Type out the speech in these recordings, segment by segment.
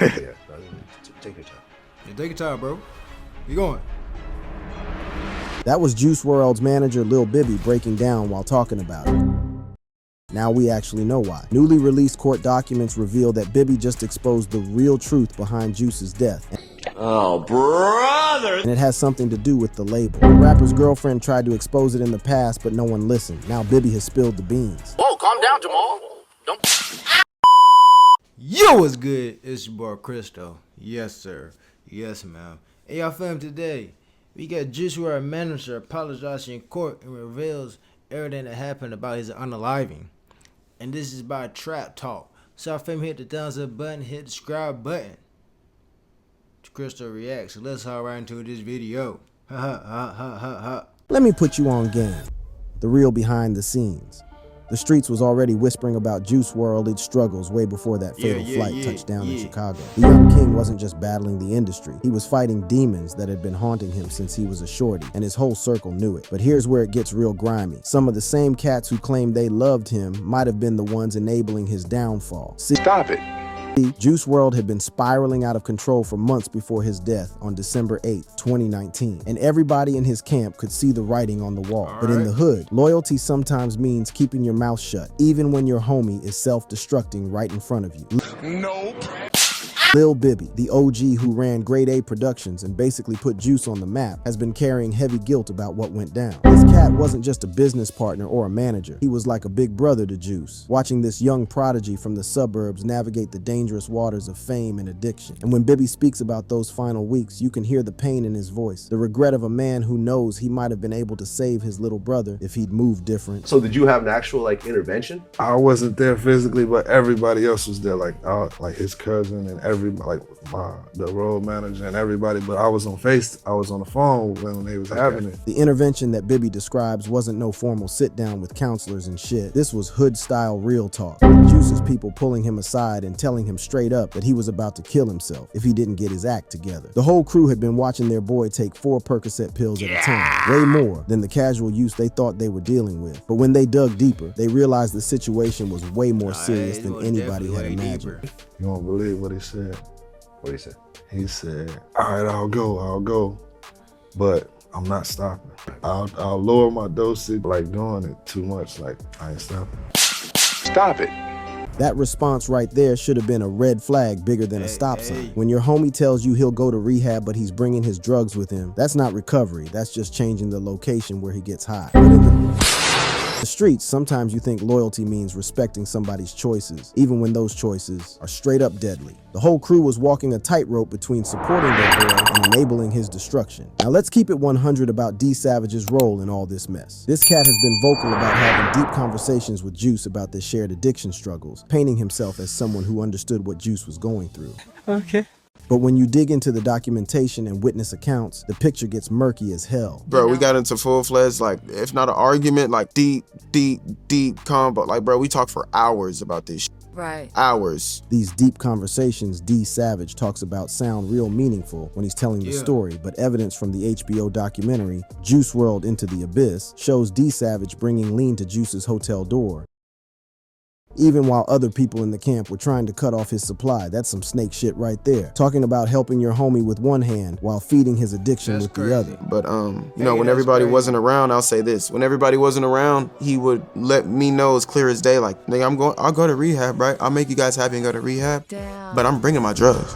Yeah, take your time. Yeah, take your time, bro. You going? That was Juice WRLD's manager Lil Bibby breaking down while talking about it. Now we actually know why. Newly released court documents reveal that Bibby just exposed the real truth behind Juice's death. Oh, brother! And it has something to do with the label. The rapper's girlfriend tried to expose it in the past, but no one listened. Now Bibby has spilled the beans. Whoa, calm down, Jamal. Don't. Yo, what's good? It's your boy Cristo. Yes, sir. Yes, ma'am. Hey, y'all fam, today we got Juice WRLD manager apologizing in court and reveals everything that happened about his unaliving. And this is by Trap Talk. So y'all fam, hit the thumbs up button, hit the subscribe button. To CristoReacts. So let's hop right into this video. Ha ha ha ha ha ha. Let me put you on game. The real behind the scenes. The streets was already whispering about Juice WRLD's struggles way before that fatal flight touched down in Chicago. The young king wasn't just battling the industry. He was fighting demons that had been haunting him since he was a shorty, and his whole circle knew it. But here's where it gets real grimy. Some of the same cats who claimed they loved him might have been the ones enabling his downfall. Stop it. Juice WRLD had been spiraling out of control for months before his death on December 8th, 2019. And everybody in his camp could see the writing on the wall. But in the hood, loyalty sometimes means keeping your mouth shut, even when your homie is self-destructing right in front of you. Nope. Lil Bibby, the OG who ran Grade A Productions and basically put Juice on the map, has been carrying heavy guilt about what went down. This cat wasn't just a business partner or a manager. He was like a big brother to Juice, watching this young prodigy from the suburbs navigate the dangerous waters of fame and addiction. And when Bibby speaks about those final weeks, you can hear the pain in his voice, the regret of a man who knows he might have been able to save his little brother if he'd moved different. So did you have an actual intervention? I wasn't there physically, but everybody else was there, like his cousin and the Wrld manager and everybody. But I was on the phone when they was having it. The intervention that Bibby describes wasn't no formal sit down with counselors and shit. This was hood style real talk. Juice's people pulling him aside and telling him straight up that he was about to kill himself if he didn't get his act together. The whole crew had been watching their boy take 4 Percocet pills at a time, way more than the casual use they thought they were dealing with. But when they dug deeper, they realized the situation was way more serious than anybody had imagined. You won't believe what he said. What did he say? He said, all right, I'll go, but I'm not stopping. I'll lower my dosage, doing it too much, I ain't stopping. Stop it. That response right there should have been a red flag bigger than a stop sign. When your homie tells you he'll go to rehab but he's bringing his drugs with him, that's not recovery, that's just changing the location where he gets high. But in the streets, sometimes you think loyalty means respecting somebody's choices, even when those choices are straight up deadly. The whole crew was walking a tightrope between supporting their boy and enabling his destruction. Now let's keep it 100 about D Savage's role in all this mess. This cat has been vocal about having deep conversations with Juice about their shared addiction struggles, painting himself as someone who understood what Juice was going through. Okay. But when you dig into the documentation and witness accounts, the picture gets murky as hell. Bro, we got into full-fledged, if not an argument, deep combo. Bro, we talked for hours about this shit. Right. Hours. These deep conversations D Savage talks about sound real meaningful when he's telling the story, but evidence from the HBO documentary, Juice WRLD Into the Abyss, shows D Savage bringing lean to Juice's hotel door, even while other people in the camp were trying to cut off his supply. That's some snake shit right there. Talking about helping your homie with one hand while feeding his addiction with the other. But, when everybody wasn't around, I'll say this. When everybody wasn't around, he would let me know as clear as day, nigga, I'll go to rehab, right? I'll make you guys happy and go to rehab. Damn. But I'm bringing my drugs.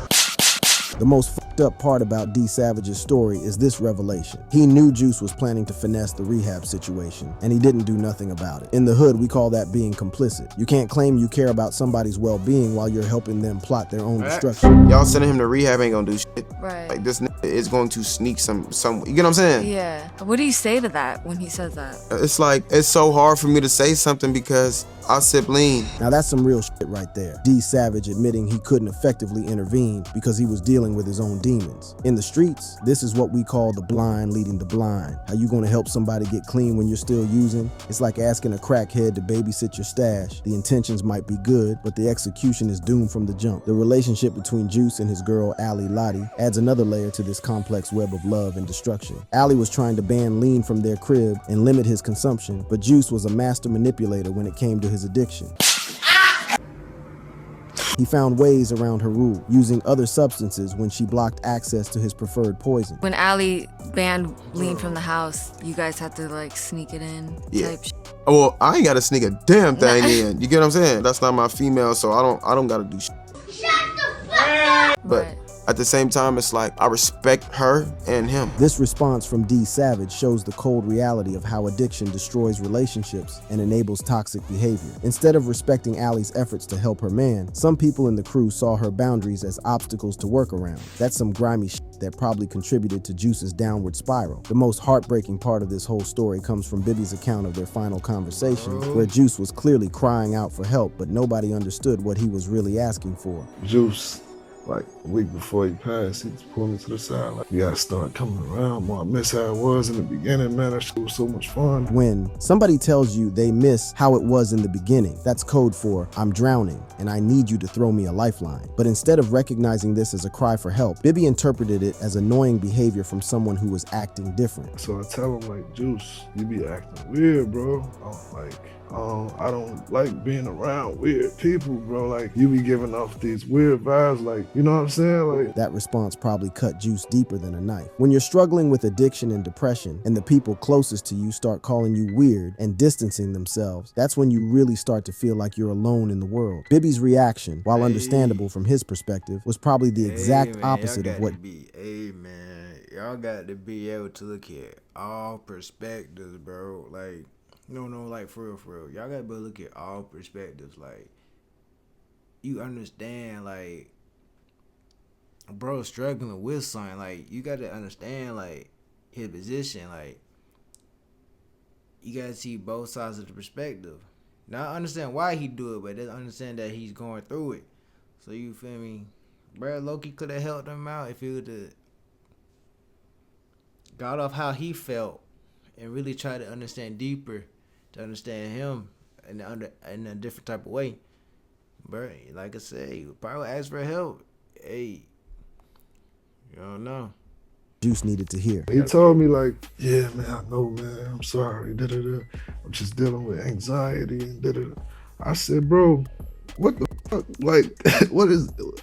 The most fucked up part about D Savage's story is this revelation. He knew Juice was planning to finesse the rehab situation, and he didn't do nothing about it. In the hood, we call that being complicit. You can't claim you care about somebody's well-being while you're helping them plot their own destruction. Y'all sending him to rehab ain't gonna do shit. Right. This nigga is going to sneak some, you get what I'm saying? Yeah. What do you say to that when he says that? It's so hard for me to say something because I sip lean. Now that's some real shit right there. D Savage admitting he couldn't effectively intervene because he was dealing with his own demons. In the streets, this is what we call the blind leading the blind. How you gonna help somebody get clean when you're still using? It's like asking a crackhead to babysit your stash. The intentions might be good, but the execution is doomed from the jump. The relationship between Juice and his girl, Allie Lottie, adds another layer to this complex web of love and destruction. Allie was trying to ban lean from their crib and limit his consumption, but Juice was a master manipulator when it came to his addiction. He found ways around her rule, using other substances when she blocked access to his preferred poison. When Allie banned lean from the house, you guys had to like sneak it in type shit. Well, I ain't gotta sneak a damn thing in. You get what I'm saying? That's not my female, so I don't gotta do shit. But at the same time, it's like I respect her and him. This response from D Savage shows the cold reality of how addiction destroys relationships and enables toxic behavior. Instead of respecting Allie's efforts to help her man, some people in the crew saw her boundaries as obstacles to work around. That's some grimy shit that probably contributed to Juice's downward spiral. The most heartbreaking part of this whole story comes from Bibby's account of their final conversation, where Juice was clearly crying out for help, but nobody understood what he was really asking for. Juice, like a week before he passed, he just pulled me to the side, like, you gotta start coming around more. I miss how it was in the beginning, man. That shit was so much fun. When somebody tells you they miss how it was in the beginning, that's code for I'm drowning and I need you to throw me a lifeline. But instead of recognizing this as a cry for help, Bibby interpreted it as annoying behavior from someone who was acting different. So I tell him, like, Juice, you be acting weird, bro. I don't like being around weird people, bro. Like, you be giving off these weird vibes, like, you know what I'm saying? Like, that response probably cut Juice deeper than a knife. When you're struggling with addiction and depression, and the people closest to you start calling you weird and distancing themselves, that's when you really start to feel like you're alone in the world. Bibby's reaction, while understandable from his perspective, was probably the exact opposite of what... Y'all got to be able to look at all perspectives, bro. Like, no, like, for real. Y'all got to be able to look at all perspectives. Like, you understand, like, bro struggling with something. Like, you got to understand, like, his position. Like, you got to see both sides of the perspective. Now, I understand why he do it, but just understand that he's going through it. So, you feel me? Bro, Loki could have helped him out if he would have got off how he felt and really tried to understand deeper, to understand him in a different type of way. Bro, like I said, you probably ask for help. Hey, you don't know. Juice needed to hear. He told me, like, yeah, man, I know, man, I'm sorry, da-da-da. I'm just dealing with anxiety and da-da-da. I said, bro, what the fuck? Like,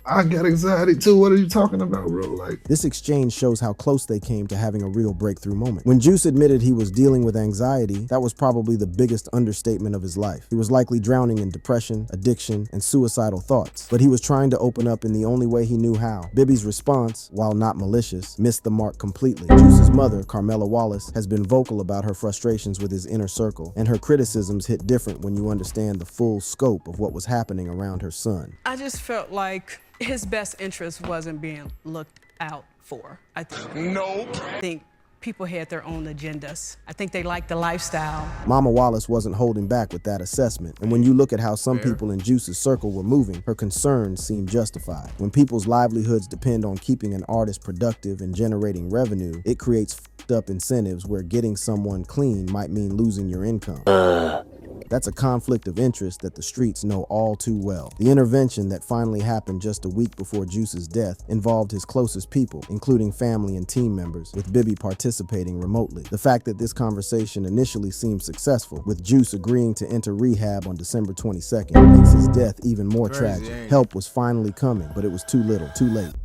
I got anxiety too. What are you talking about, bro? Like, this exchange shows how close they came to having a real breakthrough moment. When Juice admitted he was dealing with anxiety, that was probably the biggest understatement of his life. He was likely drowning in depression, addiction, and suicidal thoughts, but he was trying to open up in the only way he knew how. Bibby's response, while not malicious, missed the mark completely. Juice's mother, Carmela Wallace, has been vocal about her frustrations with his inner circle, and her criticisms hit different when you understand the full scope of what was happening around her son. I just felt like his best interest wasn't being looked out for. I think people had their own agendas. I think they liked the lifestyle. Mama Wallace wasn't holding back with that assessment. And when you look at how some people in Juice's circle were moving, her concerns seem justified. When people's livelihoods depend on keeping an artist productive and generating revenue, it creates f***ed up incentives where getting someone clean might mean losing your income. That's a conflict of interest that the streets know all too well. The intervention that finally happened just a week before Juice's death involved his closest people, including family and team members, with Bibby participating remotely. The fact that this conversation initially seemed successful, with Juice agreeing to enter rehab on December 22nd, makes his death even more tragic. Help was finally coming, but it was too little, too late.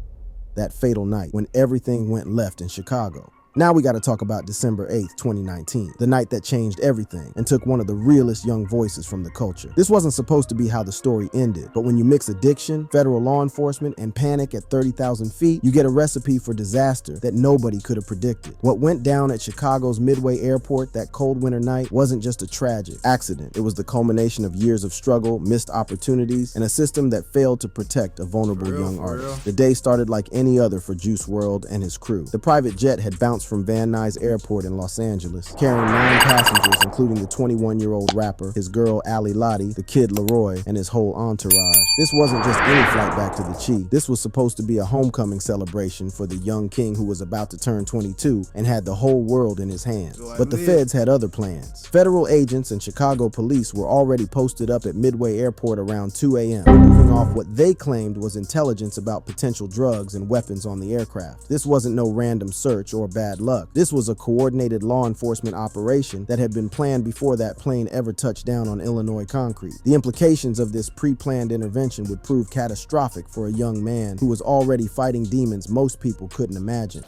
That fatal night when everything went left in Chicago. Now we gotta talk about December 8th, 2019, the night that changed everything and took one of the realest young voices from the culture. This wasn't supposed to be how the story ended, but when you mix addiction, federal law enforcement, and panic at 30,000 feet, you get a recipe for disaster that nobody could have predicted. What went down at Chicago's Midway Airport that cold winter night wasn't just a tragic accident. It was the culmination of years of struggle, missed opportunities, and a system that failed to protect a vulnerable young artist. The day started like any other for Juice Wrld and his crew. The private jet had bounced from Van Nuys Airport in Los Angeles, carrying 9 passengers, including the 21-year-old rapper, his girl Ali Lottie, the kid Leroy, and his whole entourage. This wasn't just any flight back to the Chi. This was supposed to be a homecoming celebration for the young king who was about to turn 22 and had the whole world in his hands. But the feds had other plans. Federal agents and Chicago police were already posted up at Midway Airport around 2 a.m., moving off what they claimed was intelligence about potential drugs and weapons on the aircraft. This wasn't no random search or bad bad luck. This was a coordinated law enforcement operation that had been planned before that plane ever touched down on Illinois concrete. The implications of this pre-planned intervention would prove catastrophic for a young man who was already fighting demons most people couldn't imagine.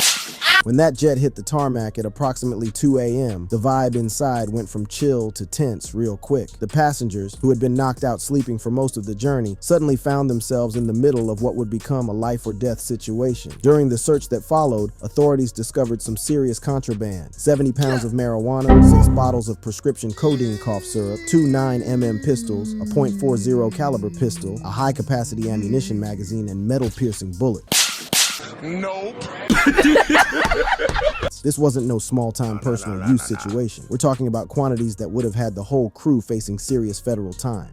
When that jet hit the tarmac at approximately 2 a.m., the vibe inside went from chill to tense real quick. The passengers, who had been knocked out sleeping for most of the journey, suddenly found themselves in the middle of what would become a life or death situation. During the search that followed, authorities discovered some serious contraband: 70 pounds of marijuana, 6 bottles of prescription codeine cough syrup, 2 9mm pistols, a .40 caliber pistol, a high-capacity ammunition magazine, and metal-piercing bullets. Nope. This wasn't no small-time personal use situation. We're talking about quantities that would have had the whole crew facing serious federal time.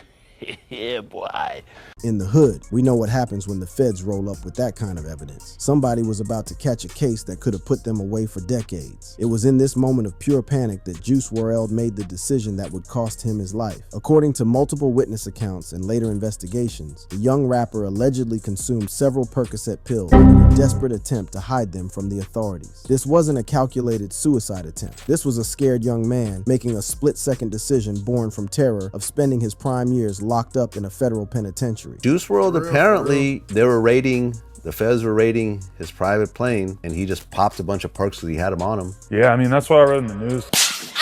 Yeah, boy. In the hood, we know what happens when the feds roll up with that kind of evidence. Somebody was about to catch a case that could have put them away for decades. It was in this moment of pure panic that Wrld made the decision that would cost him his life. According to multiple witness accounts and later investigations, the young rapper allegedly consumed several Percocet pills in a desperate attempt to hide them from the authorities. This wasn't a calculated suicide attempt. This was a scared young man making a split-second decision born from terror of spending his prime years locked up in a federal penitentiary. Wrld apparently, the feds were raiding his private plane, and he just popped a bunch of perks because he had them on him. Yeah, I mean, that's what I read in the news.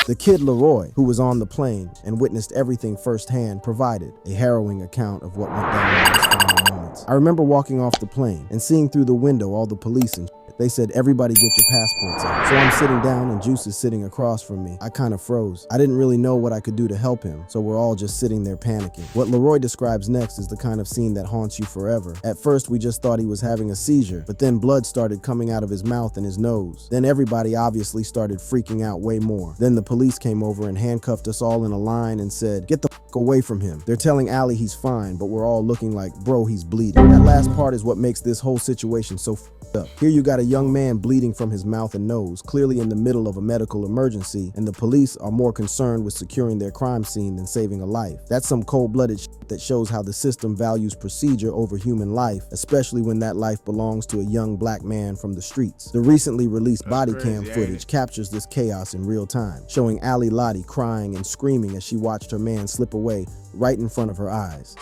The kid Leroy, who was on the plane and witnessed everything firsthand, provided a harrowing account of what went down in those final moments. I remember walking off the plane and seeing through the window all the police and shit. They said, "Everybody get your passports out." So I'm sitting down and Juice is sitting across from me. I kind of froze. I didn't really know what I could do to help him, so we're all just sitting there panicking. What Leroy describes next is the kind of scene that haunts you forever. At first, we just thought he was having a seizure, but then blood started coming out of his mouth and his nose. Then everybody obviously started freaking out way more. Then the police came over and handcuffed us all in a line and said, "Get the f*** away from him." They're telling Allie he's fine, but we're all looking like, bro, he's bleeding. That last part is what makes this whole situation so f***ed up. Here you got a young man bleeding from his mouth and nose, clearly in the middle of a medical emergency, and the police are more concerned with securing their crime scene than saving a life. That's some cold-blooded shit that shows how the system values procedure over human life, especially when that life belongs to a young black man from the streets. The recently released body cam footage captures this chaos in real time, showing Allie Lottie crying and screaming as she watched her man slip away right in front of her eyes.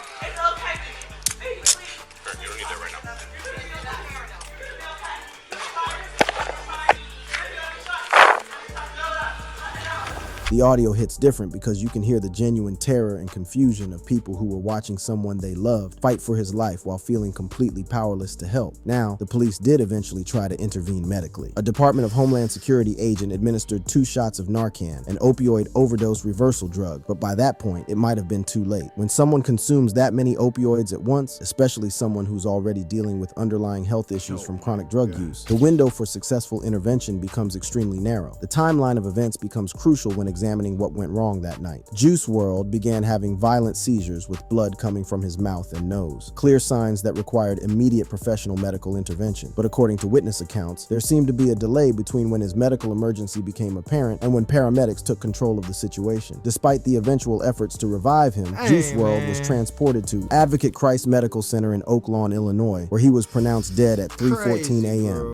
The audio hits different because you can hear the genuine terror and confusion of people who were watching someone they loved fight for his life while feeling completely powerless to help. Now, the police did eventually try to intervene medically. A Department of Homeland Security agent administered 2 shots of Narcan, an opioid overdose reversal drug, but by that point, it might have been too late. When someone consumes that many opioids at once, especially someone who's already dealing with underlying health issues from chronic drug use, the window for successful intervention becomes extremely narrow. The timeline of events becomes crucial when examining what went wrong that night. Wrld began having violent seizures with blood coming from his mouth and nose, clear signs that required immediate professional medical intervention. But according to witness accounts, there seemed to be a delay between when his medical emergency became apparent and when paramedics took control of the situation. Despite the eventual efforts to revive him, Wrld was transported to Advocate Christ Medical Center in Oak Lawn, Illinois, where he was pronounced dead at 3:14 a.m.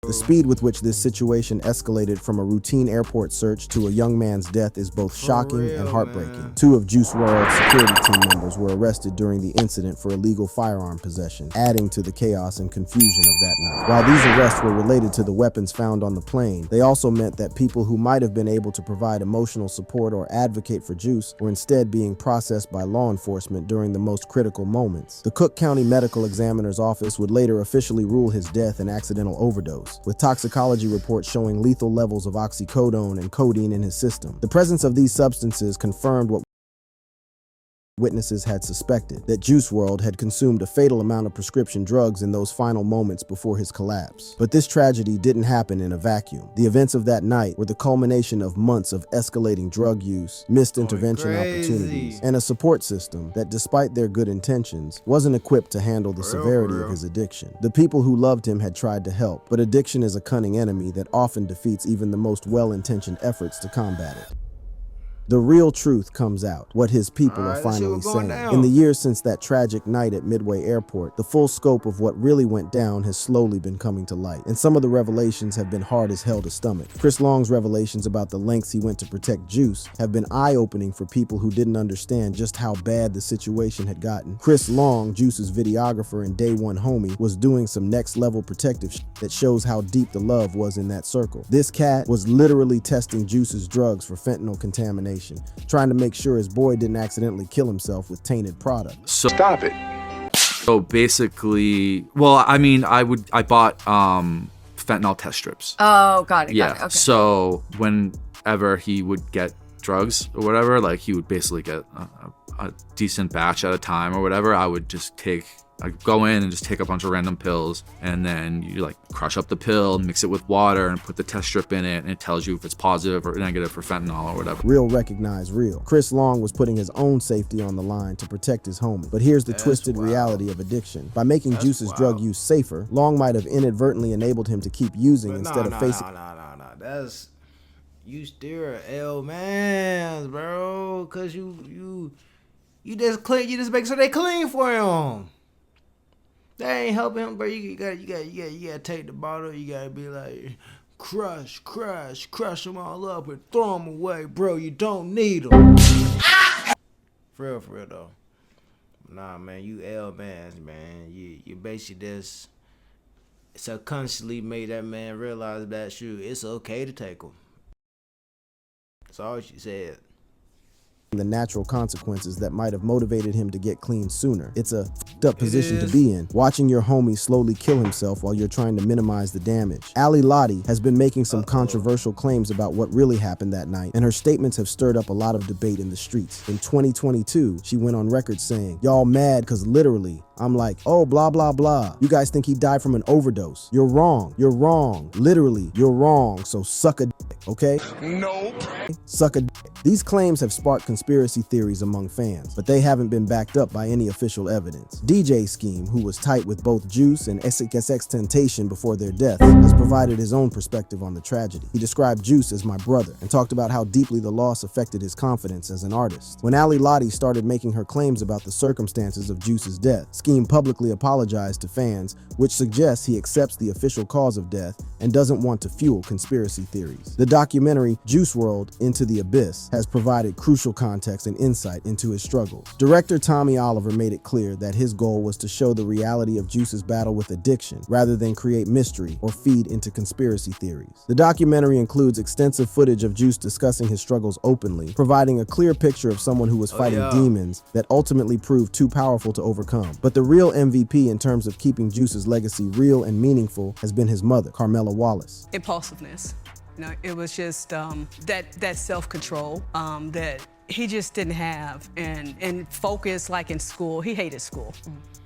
The speed with which this situation escalated from a routine airport search to a young man's death is both shocking and heartbreaking. 2 of Wrld's security team members were arrested during the incident for illegal firearm possession, adding to the chaos and confusion of that night. While these arrests were related to the weapons found on the plane, they also meant that people who might have been able to provide emotional support or advocate for Juice were instead being processed by law enforcement during the most critical moments. The Cook County Medical Examiner's Office would later officially rule his death an accidental overdose, with toxicology reports showing lethal levels of oxycodone and codeine in his system. The presence of these substances confirmed what witnesses had suspected, that Wrld had consumed a fatal amount of prescription drugs in those final moments before his collapse. But this tragedy didn't happen in a vacuum. The events of that night were the culmination of months of escalating drug use, missed intervention opportunities, and a support system that, despite their good intentions, wasn't equipped to handle the severity of his addiction. The people who loved him had tried to help, but addiction is a cunning enemy that often defeats even the most well-intentioned efforts to combat it. The real truth comes out, what his people are Alright, let's see finally what's going saying. down. In the years since that tragic night at Midway Airport, the full scope of what really went down has slowly been coming to light. And some of the revelations have been hard as hell to stomach. Chris Long's revelations about the lengths he went to protect Juice have been eye-opening for people who didn't understand just how bad the situation had gotten. Chris Long, Juice's videographer and day one homie, was doing some next level protective shit that shows how deep the love was in that circle. This cat was literally testing Juice's drugs for fentanyl contamination, trying to make sure his boy didn't accidentally kill himself with tainted product. So stop it. So basically, well, I mean, I bought fentanyl test strips. Oh, got it. Yeah. Got it. Okay. So whenever he would get drugs or whatever, like he would basically get a decent batch at a time or whatever. I'd go in and just take a bunch of random pills, and then you like crush up the pill, mix it with water, and put the test strip in it, and it tells you if it's positive or negative for fentanyl or whatever. Real recognize real. Chris Long was putting his own safety on the line to protect his homie. But here's the twisted reality of addiction. By making Juice's drug use safer, Long might have inadvertently enabled him to keep using instead of facing. No. That's, you still L mans, bro. Cause you just clean. You just make sure they clean for him. They ain't helping him, bro. You gotta take the bottle. You gotta be like, crush them all up and throw them away, bro. You don't need them. For real though. Nah, man, you L bands, man. You basically just subconsciously made that man realize that it's okay to take them. That's all she said. The natural consequences that might have motivated him to get clean sooner. It's a f***ed up position to be in, watching your homie slowly kill himself while you're trying to minimize the damage. Ali Lottie has been making some controversial claims about what really happened that night, and her statements have stirred up a lot of debate in the streets. In 2022, she went on record saying, "Y'all mad cause literally, I'm like, oh, blah, blah, blah. You guys think he died from an overdose. You're wrong. You're wrong. Literally, you're wrong. So suck a dick, okay? Nope. Suck a dick." These claims have sparked conspiracy theories among fans, but they haven't been backed up by any official evidence. DJ Scheme, who was tight with both Juice and XXXTentacion before their deaths, has provided his own perspective on the tragedy. He described Juice as my brother and talked about how deeply the loss affected his confidence as an artist. When Ali Lottie started making her claims about the circumstances of Juice's death, Scheme publicly apologized to fans, which suggests he accepts the official cause of death and doesn't want to fuel conspiracy theories. The documentary Juice Wrld: Into the Abyss has provided crucial context and insight into his struggles. Director Tommy Oliver made it clear that his goal was to show the reality of Juice's battle with addiction rather than create mystery or feed into conspiracy theories. The documentary includes extensive footage of Juice discussing his struggles openly, providing a clear picture of someone who was fighting demons that ultimately proved too powerful to overcome. But the real MVP in terms of keeping Juice's legacy real and meaningful has been his mother, Carmela Wallace. Impulsiveness. You know, it was just that self-control that he just didn't have, and focus, like in school. He hated school.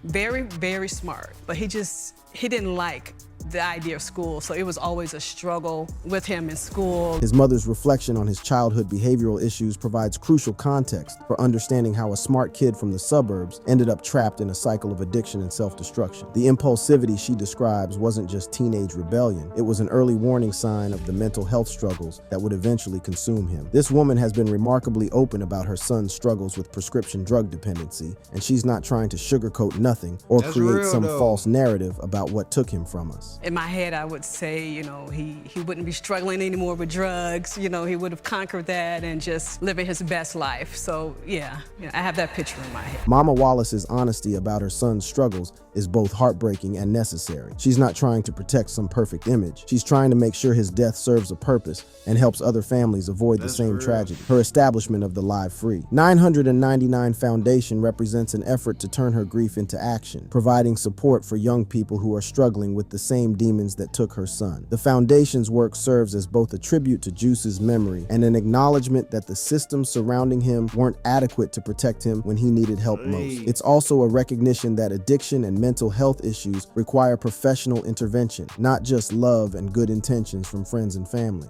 Very, very smart, but he didn't like the idea of school, so it was always a struggle with him in school. His mother's reflection on his childhood behavioral issues provides crucial context for understanding how a smart kid from the suburbs ended up trapped in a cycle of addiction and self-destruction. The impulsivity she describes wasn't just teenage rebellion, it was an early warning sign of the mental health struggles that would eventually consume him. This woman has been remarkably open about her son's struggles with prescription drug dependency, and she's not trying to sugarcoat nothing or create some false narrative about what took him from us. In my head, I would say, you know, he wouldn't be struggling anymore with drugs. You know, he would have conquered that and just living his best life. So, yeah, I have that picture in my head. Mama Wallace's honesty about her son's struggles is both heartbreaking and necessary. She's not trying to protect some perfect image. She's trying to make sure his death serves a purpose and helps other families avoid the same tragedy. Her establishment of the Live Free 999 Foundation represents an effort to turn her grief into action, providing support for young people who are struggling with the same demons that took her son. The foundation's work serves as both a tribute to Juice's memory and an acknowledgement that the systems surrounding him weren't adequate to protect him when he needed help most. It's also a recognition that addiction and mental health issues require professional intervention, not just love and good intentions from friends and family.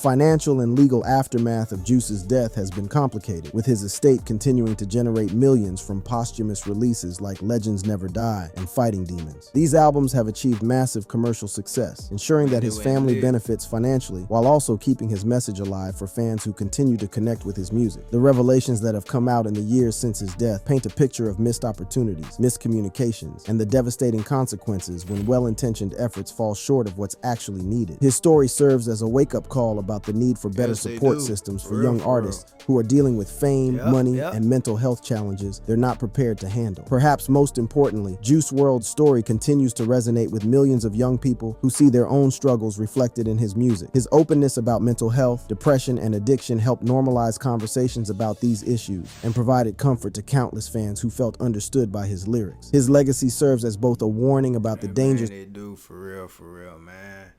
financial and legal aftermath of Juice's death has been complicated, with his estate continuing to generate millions from posthumous releases like Legends Never Die and Fighting Demons. These albums have achieved massive commercial success, ensuring that his family benefits financially while also keeping his message alive for fans who continue to connect with his music. The revelations that have come out in the years since his death paint a picture of missed opportunities, miscommunications, and the devastating consequences when well-intentioned efforts fall short of what's actually needed. His story serves as a wake-up call about the need for better support systems for young artists who are dealing with fame, money, and mental health challenges they're not prepared to handle. Perhaps most importantly, Juice WRLD's story continues to resonate with millions of young people who see their own struggles reflected in his music. His openness about mental health, depression, and addiction helped normalize conversations about these issues and provided comfort to countless fans who felt understood by his lyrics. His legacy serves as both a warning about the dangers. They do for real, man.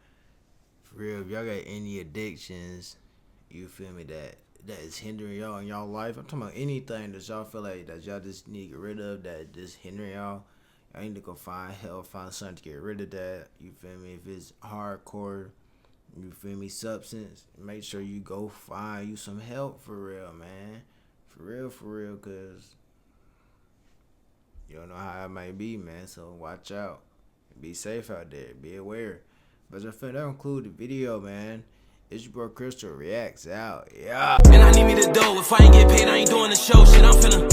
For real, if y'all got any addictions, you feel me, that is hindering y'all in y'all life. I'm talking about anything that y'all feel like that y'all just need to get rid of, that just hindering y'all. Y'all need to go find help, find something to get rid of that. You feel me? If it's hardcore, you feel me, substance, make sure you go find you some help for real, man. For real, cause you don't know how it might be, man. So watch out. Be safe out there. Be aware. But I feel that conclude the video, man. It's your boy CristoReacts out. Yeah. And I need me to do. If I ain't get paid, I ain't doing the show. Shit, I'm finna.